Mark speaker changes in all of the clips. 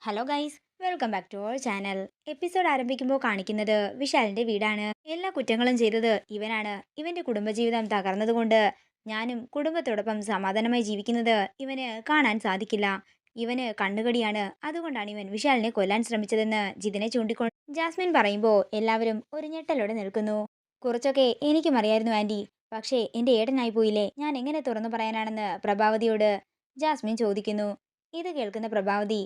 Speaker 1: Hello guys, welcome back to our channel. Episode ആരംഭിക്കുമ്പോൾ കാണിക്കുന്നത് വിശാലിന്റെ വീടാണ്. എല്ലാ കുറ്റങ്ങളും ചെയ്തത് ഇവനാണ്. ഇവന്റെ കുടുംബജീവിതം തകർന്നതുകൊണ്ട് ഞാനും കുടുംബത്തോടൊപ്പം സമാധാനമായി ജീവിക്കുന്നത് ഇവന് കാണാൻ സാധിക്കില്ല. ഇവന് കണ്ണുകടിയാണ്. അതുകൊണ്ടാണ് ഇവൻ വിശാലിനെ കൊല്ലാൻ ശ്രമിച്ചതെന്ന് ജിതിനെ ചൂണ്ടിക്കൊണ്ട് ജാസ്മിൻ പറയുമ്പോൾ എല്ലാവരും ഒരു ഞെട്ടലോടെ നിൽക്കുന്നു. കുറച്ചൊക്കെ എനിക്കും അറിയായിരുന്നു ആന്റി, പക്ഷേ എന്റെ ഏട്ടനായി പോയില്ലേ, ഞാൻ എങ്ങനെ തുറന്നു പറയാനാണെന്ന് പ്രഭാവതിയോട് ജാസ്മിൻ ചോദിക്കുന്നു. ഇത് കേൾക്കുന്ന പ്രഭാവതി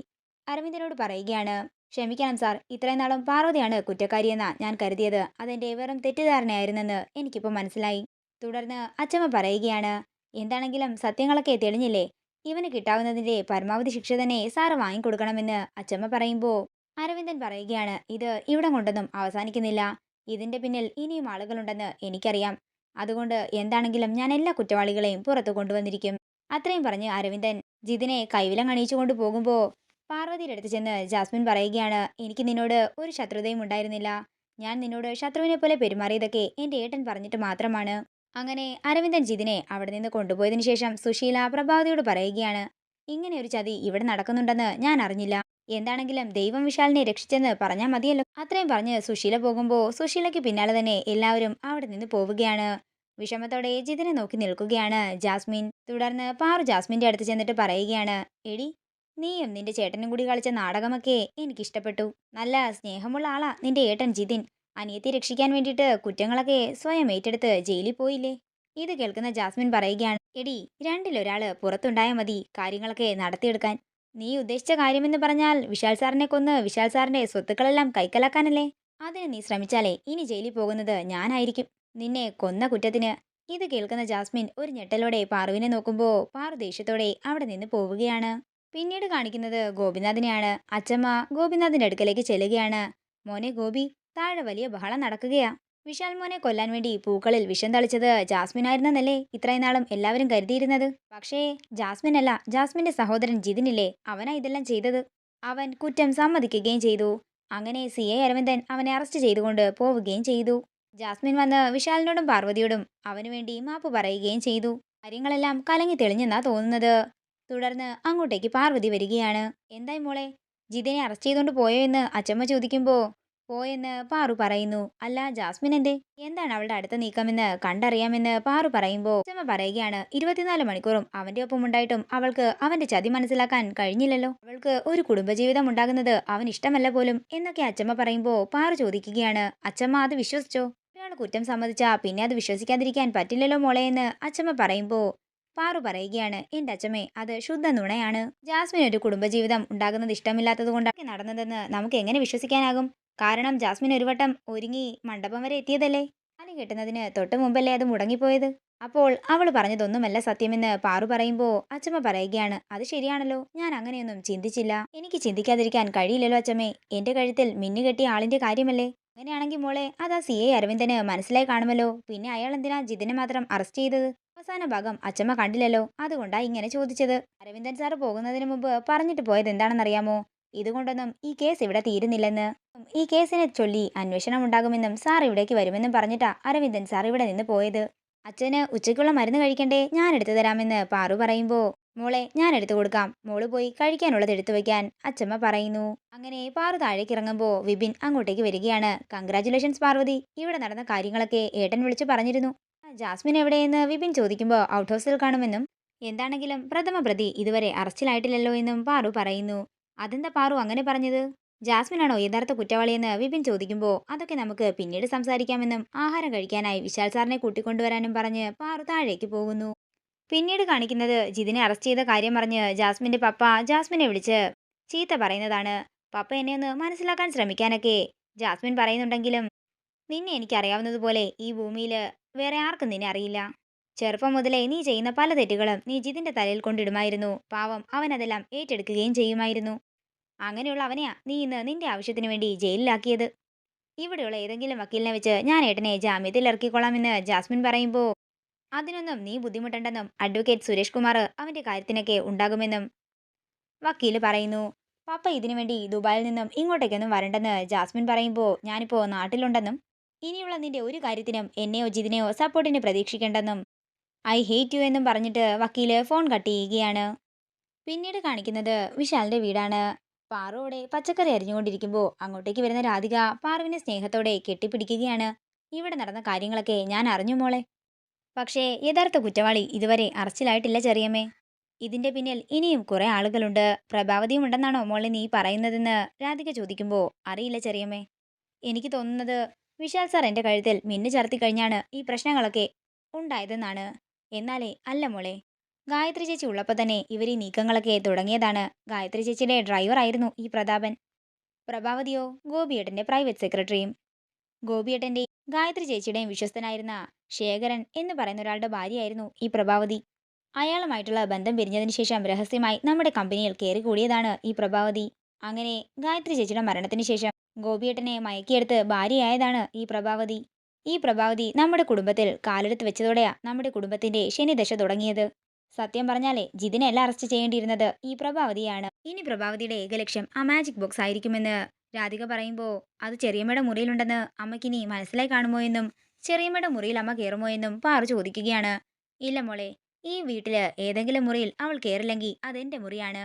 Speaker 1: അരവിന്ദനോട് പറയുകയാണ്, ക്ഷമിക്കണം സാർ, ഇത്രയും നാളും പാർവതിയാണ് കുറ്റക്കാരിയെന്നാ ഞാൻ കരുതിയത്. അതെന്റെ വെറും തെറ്റിദ്ധാരണയായിരുന്നെന്ന് എനിക്കിപ്പോൾ മനസ്സിലായി. തുടർന്ന് അച്ചമ്മ പറയുകയാണ്, എന്താണെങ്കിലും സത്യങ്ങളൊക്കെ തെളിഞ്ഞില്ലേ, ഇവന് കിട്ടാവുന്നതിന്റെ പരമാവധി ശിക്ഷ തന്നെ സാറ് വാങ്ങിക്കൊടുക്കണമെന്ന് അച്ചമ്മ പറയുമ്പോൾ അരവിന്ദൻ പറയുകയാണ്, ഇത് ഇവിടം കൊണ്ടൊന്നും അവസാനിക്കുന്നില്ല. ഇതിന്റെ പിന്നിൽ ഇനിയും ആളുകളുണ്ടെന്ന് എനിക്കറിയാം. അതുകൊണ്ട് എന്താണെങ്കിലും ഞാൻ എല്ലാ കുറ്റവാളികളെയും പുറത്തു കൊണ്ടുവന്നിരിക്കും. അത്രയും പറഞ്ഞ് അരവിന്ദൻ ജിതിനെ കൈവിലം അണിയിച്ചു കൊണ്ടു പോകുമ്പോൾ പാർവതിയുടെ അടുത്ത് ചെന്ന് ജാസ്മിൻ പറയുകയാണ്, എനിക്ക് നിന്നോട് ഒരു ശത്രുതയും ഉണ്ടായിരുന്നില്ല. ഞാൻ നിന്നോട് ശത്രുവിനെ പോലെ പെരുമാറിയതൊക്കെ എന്റെ ഏട്ടൻ പറഞ്ഞിട്ട് മാത്രമാണ്. അങ്ങനെ അരവിന്ദൻ ജിതിനെ അവിടെ നിന്ന് കൊണ്ടുപോയതിനു ശേഷം സുശീല പ്രഭാവതിയോട് പറയുകയാണ്, ഇങ്ങനെ ഒരു ചതി ഇവിടെ നടക്കുന്നുണ്ടെന്ന് ഞാൻ അറിഞ്ഞില്ല. എന്താണെങ്കിലും ദൈവം വിശാലിനെ രക്ഷിച്ചെന്ന് പറഞ്ഞാൽ മതിയല്ലോ. അത്രയും പറഞ്ഞ് സുശീല പോകുമ്പോൾ സുശീലയ്ക്ക് പിന്നാലെ തന്നെ എല്ലാവരും അവിടെ നിന്ന് പോവുകയാണ്. വിഷമത്തോടെ ജിതിനെ നോക്കി നിൽക്കുകയാണ് ജാസ്മിൻ. തുടർന്ന് പാറു ജാസ്മിന്റെ അടുത്ത് ചെന്നിട്ട് പറയുകയാണ്, എടി, നീയും നിന്റെ ചേട്ടനും കൂടി കളിച്ച നാടകമൊക്കെ എനിക്കിഷ്ടപ്പെട്ടു. നല്ല സ്നേഹമുള്ള ആളാ നിന്റെ ഏട്ടൻ ജിതിൻ. അനിയത്തെ രക്ഷിക്കാൻ വേണ്ടിയിട്ട് കുറ്റങ്ങളൊക്കെ സ്വയം ഏറ്റെടുത്ത് ജയിലിൽ പോയില്ലേ. ഇത് കേൾക്കുന്ന ജാസ്മിൻ പറയുകയാണ്, എടി, രണ്ടിലൊരാള് പുറത്തുണ്ടായാൽ മതി കാര്യങ്ങളൊക്കെ നടത്തിയെടുക്കാൻ. നീ ഉദ്ദേശിച്ച കാര്യമെന്ന് പറഞ്ഞാൽ വിശാൽ സാറിനെ കൊന്ന് വിശാൽ സാറിന്റെ സ്വത്തുക്കളെല്ലാം കൈക്കലാക്കാനല്ലേ. അതിന് നീ ശ്രമിച്ചാലേ ഇനി ജയിലിൽ പോകുന്നത് ഞാനായിരിക്കും, നിന്നെ കൊന്ന കുറ്റത്തിന്. ഇത് കേൾക്കുന്ന ജാസ്മിൻ ഒരു ഞെട്ടലോടെ പാറുവിനെ നോക്കുമ്പോൾ പാറു ദേഷ്യത്തോടെ അവിടെ നിന്ന് പോവുകയാണ്. പിന്നീട് കാണിക്കുന്നത് ഗോപിനാഥിനെയാണ്. അച്ചമ്മ ഗോപിനാഥിന്റെ അടുക്കലേക്ക് ചെല്ലുകയാണ്. മോനെ ഗോപി, താഴെ വലിയ ബഹളം നടക്കുകയാ. വിശാൽ മോനെ കൊല്ലാൻ വേണ്ടി പൂക്കളിൽ വിഷം തളിച്ചത് ജാസ്മിൻ ആയിരുന്നെന്നല്ലേ ഇത്രയും നാളും എല്ലാവരും കരുതിയിരുന്നത്. പക്ഷേ ജാസ്മിൻ അല്ല, ജാസ്മിന്റെ സഹോദരൻ ജിതിനില്ലേ, അവനാ ഇതെല്ലാം ചെയ്തത്. അവൻ കുറ്റം സമ്മതിക്കുകയും ചെയ്തു. അങ്ങനെ CI അരവിന്ദൻ അവനെ അറസ്റ്റ് ചെയ്തുകൊണ്ട് പോവുകയും ചെയ്തു. ജാസ്മിൻ വന്ന് വിശാലിനോടും പാർവതിയോടും അവനു വേണ്ടി മാപ്പ് പറയുകയും ചെയ്തു. കാര്യങ്ങളെല്ലാം കലങ്ങി തെളിഞ്ഞെന്നാ തോന്നുന്നത്. തുടർന്ന് അങ്ങോട്ടേക്ക് പാർവതി വരികയാണ്. എന്തായി മോളെ, ജിതിനെ അറസ്റ്റ് ചെയ്തുകൊണ്ട് പോയോ എന്ന് അച്ചമ്മ ചോദിക്കുമ്പോൾ പോയെന്ന് പാറു പറയുന്നു. അല്ല ജാസ്മിൻ എന്തേ, എന്താണ് അവളുടെ അടുത്ത നീക്കമെന്ന് കണ്ടറിയാമെന്ന് പാറു പറയുമ്പോൾ അച്ചമ്മ പറയുകയാണ്, 24 മണിക്കൂറും അവന്റെ ഒപ്പം ഉണ്ടായിട്ടും അവൾക്ക് അവന്റെ ചതി മനസ്സിലാക്കാൻ കഴിഞ്ഞില്ലല്ലോ. അവൾക്ക് ഒരു കുടുംബജീവിതം ഉണ്ടാകുന്നത് അവൻ ഇഷ്ടമല്ല പോലും എന്നൊക്കെ അച്ചമ്മ പറയുമ്പോൾ പാറു ചോദിക്കുകയാണ്, അച്ചമ്മ അത് വിശ്വസിച്ചോ? ഒരാൾ കുറ്റം സമ്മതിച്ചാ പിന്നെ അത് വിശ്വസിക്കാതിരിക്കാൻ പറ്റില്ലല്ലോ മോളെ എന്ന് അച്ചമ്മ പറയുമ്പോൾ പാറു പറയുകയാണ്, എന്റെ അച്ചമ്മേ, അത് ശുദ്ധ നുണയാണ്. ജാസ്മിൻ ഒരു കുടുംബജീവിതം ഉണ്ടാകുന്നത് ഇഷ്ടമില്ലാത്തത് കൊണ്ടാണ് നടന്നതെന്ന് നമുക്ക് എങ്ങനെ വിശ്വസിക്കാനാകും? കാരണം ജാസ്മിൻ ഒരു വട്ടം ഒരുങ്ങി മണ്ഡപം വരെ എത്തിയതല്ലേ. താലി കെട്ടുന്നതിന് തൊട്ട് മുമ്പല്ലേ അത് മുടങ്ങിപ്പോയത്. അപ്പോൾ അവൾ പറഞ്ഞതൊന്നുമല്ല സത്യമെന്ന് പാറു പറയുമ്പോൾ അച്ചമ്മ പറയുകയാണ്, അത് ശരിയാണല്ലോ, ഞാൻ അങ്ങനെയൊന്നും ചിന്തിച്ചില്ല. എനിക്ക് ചിന്തിക്കാതിരിക്കാൻ കഴിയില്ലല്ലോ അച്ചമ്മേ, എന്റെ കഴുത്തിൽ മിന്നുകെട്ടിയ ആളിന്റെ കാര്യമല്ലേ. അങ്ങനെയാണെങ്കിൽ മോളെ, അത് ആ CI അരവിന്ദന് മനസ്സിലായി കാണുമല്ലോ. പിന്നെ അയാൾ എന്തിനാ ജിതിനെ മാത്രം അറസ്റ്റ് ചെയ്തത്? അവസാന ഭാഗം അച്ചമ്മ കണ്ടില്ലല്ലോ, അതുകൊണ്ടാ ഇങ്ങനെ ചോദിച്ചത്. അരവിന്ദൻ സാർ പോകുന്നതിന് മുമ്പ് പറഞ്ഞിട്ട് പോയത് എന്താണെന്നറിയാമോ? ഇതുകൊണ്ടൊന്നും ഈ കേസ് ഇവിടെ തീരുന്നില്ലെന്ന്. ഈ കേസിനെ ചൊല്ലി അന്വേഷണം ഉണ്ടാകുമെന്നും സാർ ഇവിടേക്ക് വരുമെന്നും പറഞ്ഞിട്ടാ അരവിന്ദൻ സാർ ഇവിടെ നിന്ന് പോയത്. അച്ഛന് ഉച്ചയ്ക്കുള്ള മരുന്ന് കഴിക്കണ്ടേ, ഞാൻ എടുത്തു തരാമെന്ന് പാറു പറയുമ്പോൾ മോളെ, ഞാൻ എടുത്തു കൊടുക്കാം, മോള് പോയി കഴിക്കാനുള്ളത് എടുത്തു വെക്കാൻ അച്ചമ്മ പറയുന്നു. അങ്ങനെ പാറു താഴേക്ക് ഇറങ്ങുമ്പോൾ വിപിൻ അങ്ങോട്ടേക്ക് വരികയാണ്. കൺഗ്രാറ്റുലേഷൻസ് പാർവതി, ഇവിടെ നടന്ന കാര്യങ്ങളൊക്കെ ഏട്ടൻ വിളിച്ചു പറഞ്ഞിരുന്നു. ജാസ്മിൻ എവിടെയെന്ന് വിപിൻ ചോദിക്കുമ്പോൾ ഔട്ട് ഹൗസിൽ കാണുമെന്നും എന്താണെങ്കിലും പ്രഥമ പ്രതി ഇതുവരെ അറസ്റ്റിലായിട്ടില്ലല്ലോ എന്നും പാറു പറയുന്നു. അതെന്താ പാറു അങ്ങനെ പറഞ്ഞത്? ജാസ്മിനാണോ യഥാർത്ഥ കുറ്റവാളിയെന്ന് വിപിൻ ചോദിക്കുമ്പോൾ അതൊക്കെ നമുക്ക് പിന്നീട് സംസാരിക്കാമെന്നും ആഹാരം കഴിക്കാനായി വിശാൽ സാറിനെ കൂട്ടിക്കൊണ്ടുവരാനും പറഞ്ഞ് പാറു താഴേക്ക് പോകുന്നു. പിന്നീട് കാണിക്കുന്നത് ജിതിനെ അറസ്റ്റ് ചെയ്ത കാര്യം പറഞ്ഞ് ജാസ്മിന്റെ പപ്പ ജാസ്മിനെ വിളിച്ച് ചീത്ത പറയുന്നതാണ്. പപ്പ എന്നെ ഒന്ന് മനസ്സിലാക്കാൻ ശ്രമിക്കാനൊക്കെ ജാസ്മിൻ പറയുന്നുണ്ടെങ്കിലും നിന്നെ എനിക്കറിയാവുന്നതുപോലെ ഈ ഭൂമിയിൽ വേറെ ആർക്കും നിന്നെ അറിയില്ല. ചെറുപ്പം മുതലേ നീ ചെയ്യുന്ന പല തെറ്റുകളും നീ ജിതിന്റെ തലയിൽ കൊണ്ടിടുമായിരുന്നു. പാവം, അവൻ അതെല്ലാം ഏറ്റെടുക്കുകയും ചെയ്യുമായിരുന്നു. അങ്ങനെയുള്ള അവനെയാ നീ ഇന്ന് നിന്റെ ആവശ്യത്തിന് വേണ്ടി ജയിലിലാക്കിയത്. ഇവിടെയുള്ള ഏതെങ്കിലും വക്കീലിനെ വെച്ച് ഞാൻ ഏട്ടനെ ജാമ്യത്തിൽ ഇറക്കിക്കൊള്ളാമെന്ന് ജാസ്മിൻ പറയുമ്പോൾ അതിനൊന്നും നീ ബുദ്ധിമുട്ടണ്ടെന്നും അഡ്വക്കേറ്റ് സുരേഷ് കുമാർ അവന്റെ കാര്യത്തിനൊക്കെ ഉണ്ടാകുമെന്നും വക്കീല് പറയുന്നു. പപ്പ ഇതിനു വേണ്ടി ദുബായിൽ നിന്നും ഇങ്ങോട്ടേക്കൊന്നും വരണ്ടെന്ന് ജാസ്മിൻ പറയുമ്പോൾ ഞാനിപ്പോ നാട്ടിലുണ്ടെന്നും ഇനിയുള്ള നിന്റെ ഒരു കാര്യത്തിനും എന്നെയോ ജിതിനെയോ സപ്പോർട്ടിന് പ്രതീക്ഷിക്കേണ്ടെന്നും ഐ ഹേറ്റ് യു എന്നും പറഞ്ഞിട്ട് വക്കീല് ഫോൺ കട്ട് ചെയ്യുകയാണ്. പിന്നീട് കാണിക്കുന്നത് വിശാലിന്റെ വീടാണ്. പാറുവോടെ പച്ചക്കറി അരിഞ്ഞുകൊണ്ടിരിക്കുമ്പോൾ അങ്ങോട്ടേക്ക് വരുന്ന രാധിക പാറുവിനെ സ്നേഹത്തോടെ കെട്ടിപ്പിടിക്കുകയാണ്. ഇവിടെ നടന്ന കാര്യങ്ങളൊക്കെ ഞാൻ അറിഞ്ഞു മോളെ. പക്ഷേ യഥാർത്ഥ കുറ്റവാളി ഇതുവരെ അറസ്റ്റിലായിട്ടില്ല ചെറിയമ്മേ. ഇതിന്റെ പിന്നിൽ ഇനിയും കുറെ ആളുകളുണ്ട്. പ്രഭാവതിയും ഉണ്ടെന്നാണോ മോളെ നീ പറയുന്നതെന്ന് രാധിക ചോദിക്കുമ്പോൾ അറിയില്ല ചെറിയമ്മേ. എനിക്ക് തോന്നുന്നത് വിശാൽ സാർ എന്റെ കഴുത്തിൽ മിന്നു ചാർത്തി കഴിഞ്ഞാണ് ഈ പ്രശ്നങ്ങളൊക്കെ ഉണ്ടായതെന്നാണ്. എന്നാലേ അല്ല മോളെ. ഗായത്രി ചേച്ചി ഉള്ളപ്പോൾ തന്നെ ഇവർ ഈ നീക്കങ്ങളൊക്കെ തുടങ്ങിയതാണ്. ഗായത്രി ചേച്ചിയുടെ ഡ്രൈവർ ആയിരുന്നു ഈ പ്രതാപൻ. പ്രഭാവതിയോ ഗോപിയേട്ടന്റെ പ്രൈവറ്റ് സെക്രട്ടറിയും. ഗോപിയേട്ടന്റെയും ഗായത്രി ചേച്ചിയുടെയും വിശ്വസ്തനായിരുന്ന ശേഖരൻ എന്ന് പറയുന്ന ഒരാളുടെ ഭാര്യയായിരുന്നു ഈ പ്രഭാവതി. അയാളുമായിട്ടുള്ള ബന്ധം പിരിഞ്ഞതിന് ശേഷം രഹസ്യമായി നമ്മുടെ കമ്പനിയിൽ കയറി കൂടിയതാണ് ഈ പ്രഭാവതി. അങ്ങനെ ഗായത്രി ചേച്ചിയുടെ മരണത്തിന് ശേഷം ഗോപിയേട്ടനെ മയക്കിയെടുത്ത് ഭാര്യയായതാണ് ഈ പ്രഭാവതി. ഈ പ്രഭാവതി നമ്മുടെ കുടുംബത്തിൽ കാലെടുത്ത് വെച്ചതോടെയാ നമ്മുടെ കുടുംബത്തിന്റെ ശനിദശ തുടങ്ങിയത്. സത്യം പറഞ്ഞാലേ ജിതിനെയല്ല അറസ്റ്റ് ചെയ്യേണ്ടിയിരുന്നത് ഈ പ്രഭാവതിയാണ്. ഇനി പ്രഭാവതിയുടെ ഏകലക്ഷ്യം ആ മാജിക് ബോക്സ് ആയിരിക്കുമെന്ന് രാധിക പറയുമ്പോൾ അത് ചെറിയമ്മയുടെ മുറിയിലുണ്ടെന്ന് അമ്മയ്ക്കിനി മനസ്സിലായി കാണുമോ എന്നും ചെറിയമ്മയുടെ മുറിയിൽ അമ്മ കയറുമോ എന്നും പാറു ചോദിക്കുകയാണ്. ഇല്ല മോളെ, ഈ വീട്ടില് ഏതെങ്കിലും മുറിയിൽ അവൾ കയറില്ലെങ്കിൽ അതെന്റെ മുറിയാണ്.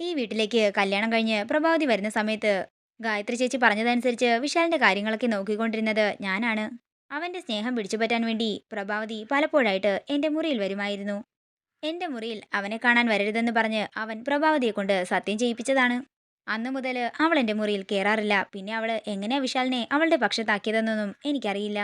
Speaker 1: ഈ വീട്ടിലേക്ക് കല്യാണം കഴിഞ്ഞ് പ്രഭാവതി വരുന്ന സമയത്ത് ഗായത്രി ചേച്ചി പറഞ്ഞതനുസരിച്ച് വിശാലിന്റെ കാര്യങ്ങളൊക്കെ നോക്കിക്കൊണ്ടിരുന്നത് ഞാനാണ്. അവന്റെ സ്നേഹം പിടിച്ചുപറ്റാൻ വേണ്ടി പ്രഭാവതി പലപ്പോഴായിട്ട് എന്റെ മുറിയിൽ വരുമായിരുന്നു. എന്റെ മുറിയിൽ അവനെ കാണാൻ വരരുതെന്ന് പറഞ്ഞ് അവൻ പ്രഭാവതിയെ കൊണ്ട് സത്യം ചെയ്യിപ്പിച്ചതാണ്. അന്നു മുതൽ അവൾ എന്റെ മുറിയിൽ കയറാറില്ല. പിന്നെ അവള് എങ്ങനെയാ വിശാലിനെ അവളുടെ പക്ഷത്താക്കിയതെന്നൊന്നും എനിക്കറിയില്ല.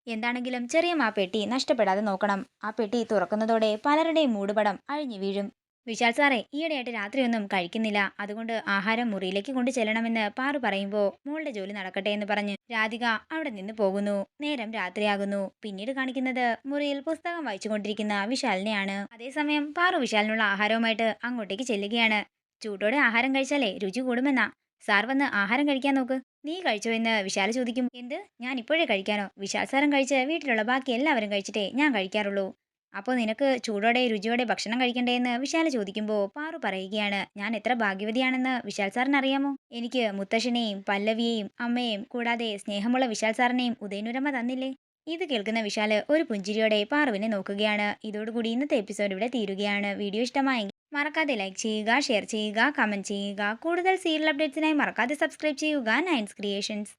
Speaker 1: എന്താണെങ്കിലും ചെറിയ ആ പെട്ടി നഷ്ടപ്പെടാതെ നോക്കണം. ആ പെട്ടി തുറക്കുന്നതോടെ പലരുടെയും മൂടുപടം അഴിഞ്ഞു വീഴും. വിശാൽ സാറേ ഈയിടെയായിട്ട് രാത്രിയൊന്നും കഴിക്കുന്നില്ല. അതുകൊണ്ട് ആഹാരം മുറിയിലേക്ക് കൊണ്ടു ചെല്ലണമെന്ന് പാറു പറയുമ്പോൾ മോളുടെ ജോലി നടക്കട്ടെ എന്ന് പറഞ്ഞ് രാധിക അവിടെ നിന്ന് പോകുന്നു. നേരം രാത്രിയാകുന്നു. പിന്നീട് കാണിക്കുന്നത് മുറിയിൽ പുസ്തകം വായിച്ചുകൊണ്ടിരിക്കുന്ന വിശാലിനെയാണ്. അതേസമയം പാറു വിശാലിനുള്ള ആഹാരവുമായിട്ട് അങ്ങോട്ടേക്ക് ചെല്ലുകയാണ്. ചൂടോടെ ആഹാരം കഴിച്ചാലേ രുചി കൂടുമെന്നാ. സാർ വന്ന് ആഹാരം കഴിക്കാൻ നോക്ക്. നീ കഴിച്ചോ എന്ന് വിശാൽ ചോദിക്കും. എന്ത്, ഞാൻ ഇപ്പോഴേ കഴിക്കാനോ? വിശാൽ സാറും കഴിച്ച് വീട്ടിലുള്ള ബാക്കി എല്ലാവരും കഴിച്ചിട്ടേ ഞാൻ കഴിക്കാറുള്ളൂ. അപ്പോൾ നിനക്ക് ചൂടോടെ രുചിയോടെ ഭക്ഷണം കഴിക്കണ്ടേ എന്ന് വിശാൽ ചോദിക്കുമ്പോൾ പാറു പറയുകയാണ്, ഞാൻ എത്ര ഭാഗ്യവതിയാണെന്ന് വിശാൽ സാറിന് അറിയാമോ? എനിക്ക് മുത്തശ്ശനെയും പല്ലവിയെയും അമ്മയെയും കൂടാതെ സ്നേഹമുള്ള വിശാൽ സാറിനെയും ഉദയനുരമ്മ തന്നില്ലേ. ഇത് കേൾക്കുന്ന വിശാല് ഒരു പുഞ്ചിരിയോടെ പാറുവിനെ നോക്കുകയാണ്. ഇതോടുകൂടി ഇന്നത്തെ എപ്പിസോഡ് ഇവിടെ തീരുകയാണ്. വീഡിയോ ഇഷ്ടമായെങ്കിൽ മറക്കാതെ ലൈക്ക് ചെയ്യുക, ഷെയർ ചെയ്യുക, കമന്റ് ചെയ്യുക. കൂടുതൽ സീരിയൽ അപ്ഡേറ്റ്സിനായി മറക്കാതെ സബ്സ്ക്രൈബ് ചെയ്യുക നയൻസ് ക്രിയേഷൻസ്.